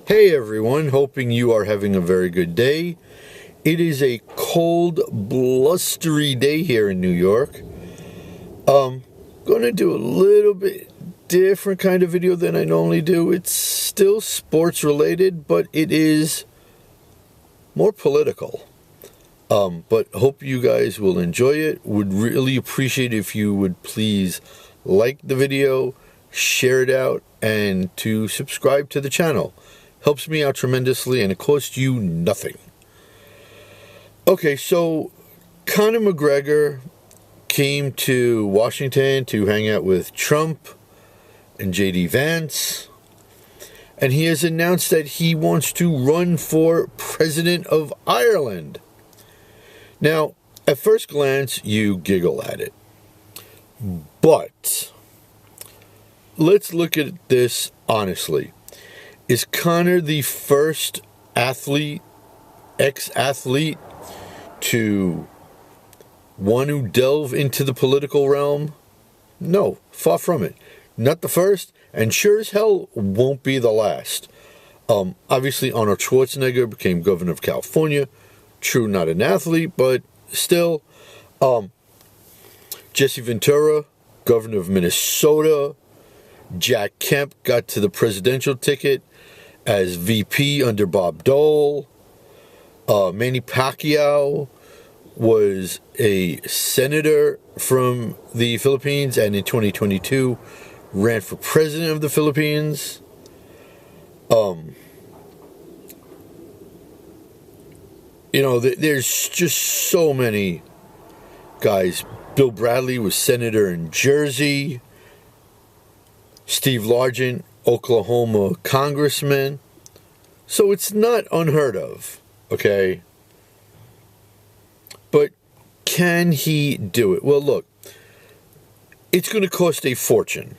Hey everyone, hoping you are having a very good day. It is a cold, blustery day here in New York. Going to do a little bit different kind of video than I normally do. It's still sports related, but it is more political. But hope you guys will enjoy it. Would really appreciate if you would please like the video, share it out, and to subscribe to the channel. Helps me out tremendously, and it costs you nothing. Okay, so Conor McGregor came to Washington to hang out with Trump and J.D. Vance, and he has announced that he wants to run for president of Ireland. Now, at first glance, you giggle at it. But let's look at this honestly. Is Conor the first athlete, ex-athlete, to want to delve into the political realm? No, far from it. Not the first, and sure as hell won't be the last. Obviously, Arnold Schwarzenegger became governor of California. True, not an athlete, but still. Jesse Ventura, governor of Minnesota. Jack Kemp got to the presidential ticket as VP under Bob Dole. Manny Pacquiao was a senator from the Philippines, and in 2022 ran for president of the Philippines. There's just so many guys. Bill Bradley was senator in Jersey. Steve Largent, Oklahoma congressman. So it's not unheard of, okay? But can he do it? Well, look, it's going to cost a fortune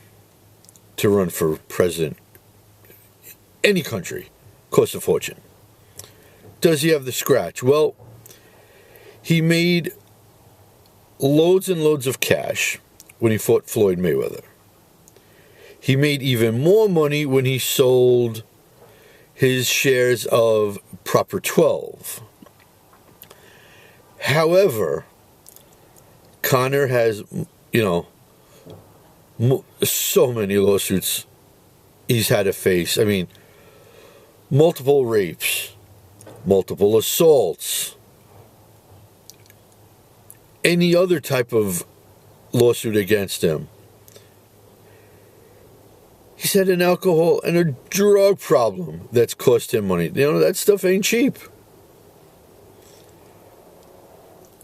to run for president. Any country costs a fortune. Does he have the scratch? Well, he made loads and loads of cash when he fought Floyd Mayweather. He made even more money when he sold his shares of Proper 12. However, Conor has, so many lawsuits he's had to face. I mean, multiple rapes, multiple assaults, any other type of lawsuit against him. He's had an alcohol and a drug problem that's cost him money. That stuff ain't cheap.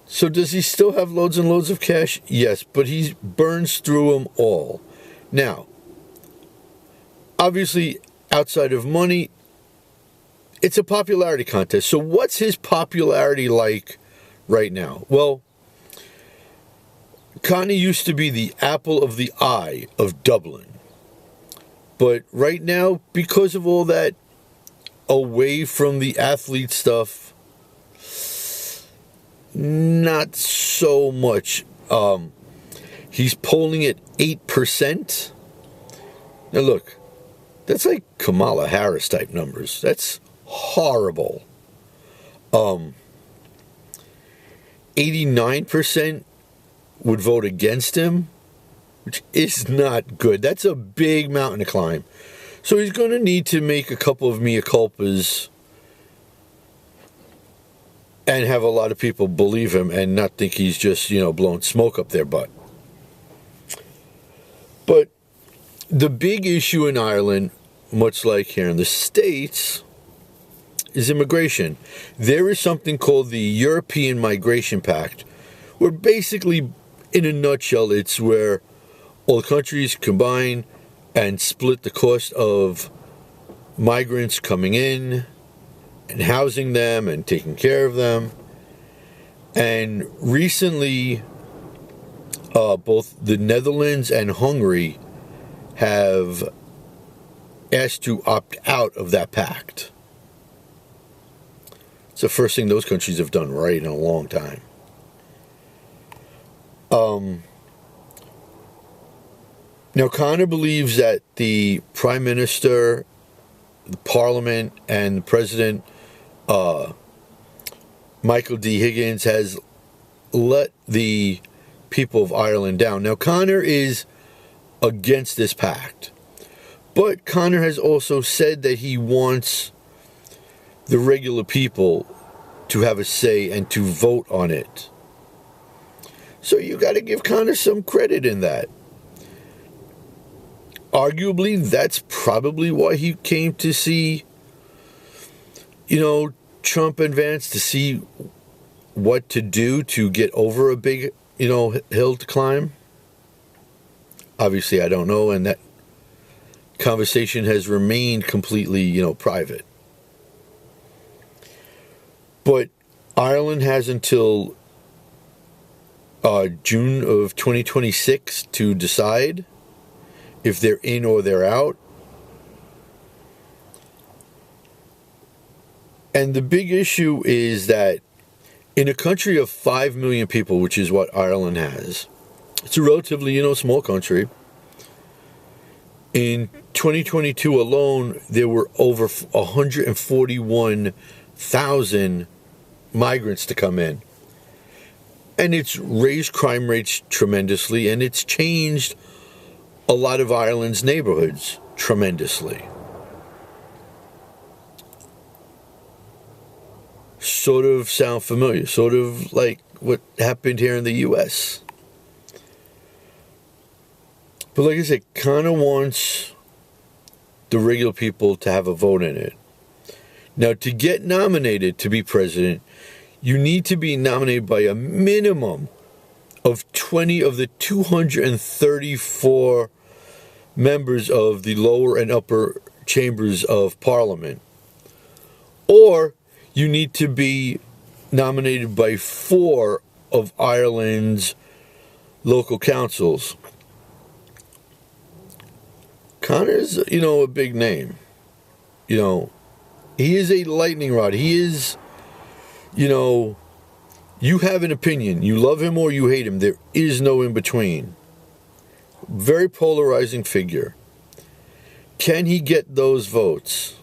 So does he still have loads and loads of cash? Yes, but he burns through them all. Now, obviously, outside of money, it's a popularity contest. So what's his popularity like right now? Well, Conor used to be the apple of the eye of Dublin. But right now, because of all that away from the athlete stuff, not so much. He's polling at 8%. Now look, that's like Kamala Harris type numbers. That's horrible. 89% would vote against him, which is not good. That's a big mountain to climb. So he's going to need to make a couple of mea culpas and have a lot of people believe him and not think he's just, blowing smoke up their butt. But the big issue in Ireland, much like here in the States, is immigration. There is something called the European Migration Pact, where basically, in a nutshell, it's where all the countries combine and split the cost of migrants coming in and housing them and taking care of them. And recently, both the Netherlands and Hungary have asked to opt out of that pact. It's the first thing those countries have done right in a long time. Now, Conor believes that the Prime Minister Parliament and the President, Michael D. Higgins, has let the people of Ireland down. Now, Conor is against this pact, but Conor has also said that he wants the regular people to have a say and to vote on it. So you got to give Conor some credit in that. Arguably, that's probably why he came to see, Trump and Vance, to see what to do to get over a big, hill to climb. Obviously, I don't know, and that conversation has remained completely, private. But Ireland has until June of 2026 to decide if they're in or they're out. And the big issue is that in a country of 5 million people, which is what Ireland has, it's a relatively, small country. In 2022 alone, there were over 141,000 migrants to come in. And it's raised crime rates tremendously, and it's changed a lot of Ireland's neighborhoods tremendously. Sort of sound familiar, sort of like what happened here in the U.S. But like I said, Conor wants the regular people to have a vote in it. Now, to get nominated to be president, you need to be nominated by a minimum of 20 of the 234 members of the lower and upper chambers of Parliament. Or you need to be nominated by 4 of Ireland's local councils. Conor's, a big name. He is a lightning rod. He is, you have an opinion. You love him or you hate him. There is no in between. Very polarizing figure. Can he get those votes?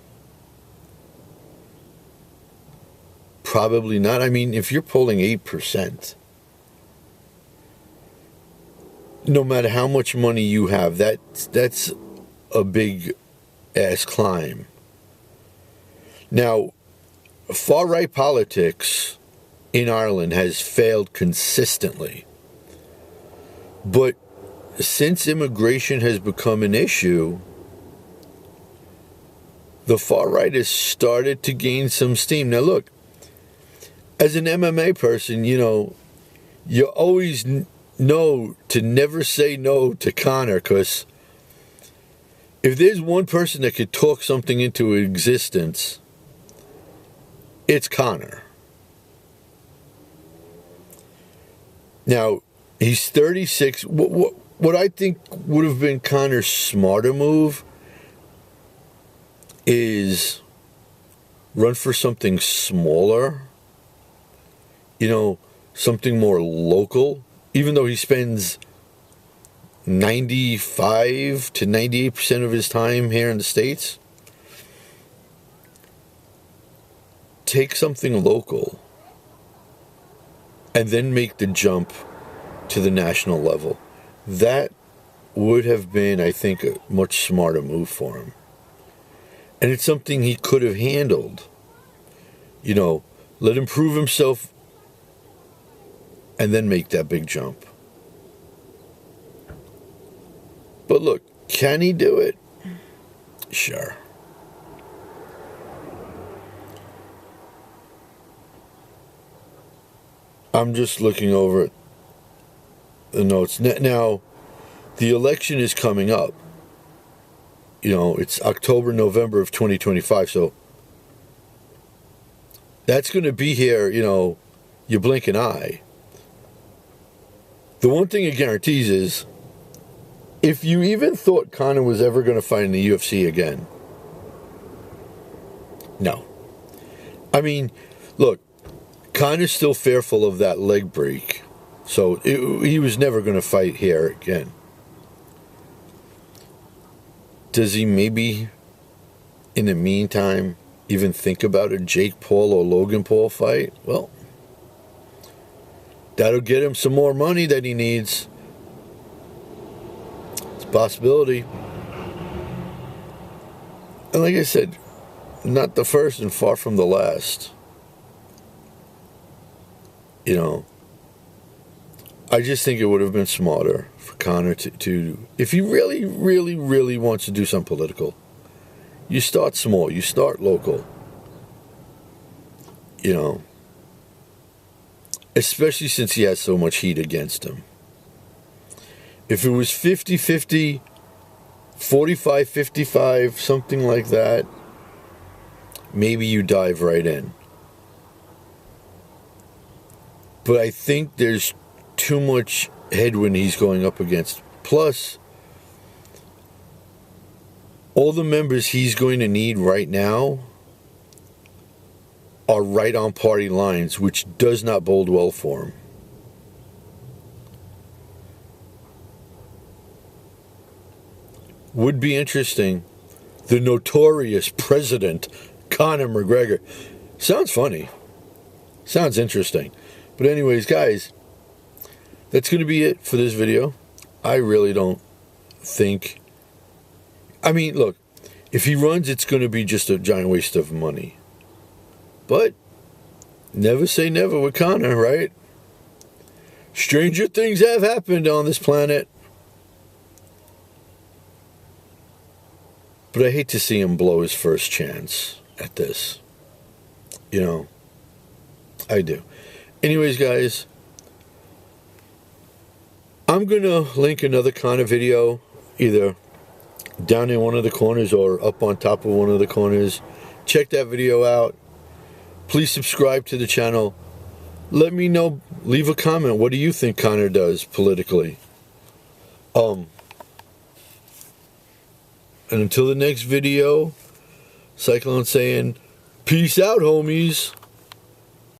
Probably not. I mean, if you're polling 8%, no matter how much money you have, that's a big ass climb. Now, far-right politics in Ireland has failed consistently. But since immigration has become an issue, the far-right has started to gain some steam. Now, look, as an MMA person, you always know to never say no to Conor, because if there's one person that could talk something into existence, it's Conor. Now, he's 36. What I think would have been Conor's smarter move is run for something smaller, something more local, even though he spends 95 to 98% of his time here in the States. Take something local and then make the jump to the national level. That would have been, I think, a much smarter move for him. And it's something he could have handled. Let him prove himself and then make that big jump. But look, can he do it? Sure. I'm just looking over the notes. Now, the election is coming up. It's October, November of 2025, so that's going to be here, you blink an eye. The one thing it guarantees is, if you even thought Conor was ever going to fight in the UFC again, no. I mean, look, Conor's still fearful of that leg break, so he was never going to fight here again. Does he maybe in the meantime, even think about a Jake Paul or Logan Paul fight, well, that'll get him some more money that he needs. It's a possibility. And like I said, not the first and far from the last. You know, I just think it would have been smarter for Conor to if he really, really, really wants to do something political, you start small, you start local. You know, especially since he has so much heat against him. If it was 50-50, 45-55, something like that, maybe you dive right in. But I think there's too much headwind he's going up against. Plus, all the members he's going to need right now are right on party lines, which does not bode well for him. Would be interesting. The notorious president, Conor McGregor. Sounds funny. Sounds interesting. But anyways, guys, that's going to be it for this video. I really don't think... I mean, look, if he runs, it's going to be just a giant waste of money. But never say never with Conor, right? Stranger things have happened on this planet. But I hate to see him blow his first chance at this. You know, I do. Anyways, guys, I'm going to link another Conor video either down in one of the corners or up on top of one of the corners. Check that video out. Please subscribe to the channel. Let me know. Leave a comment. What do you think Conor does politically? And until the next video, Cyclone saying, peace out, homies.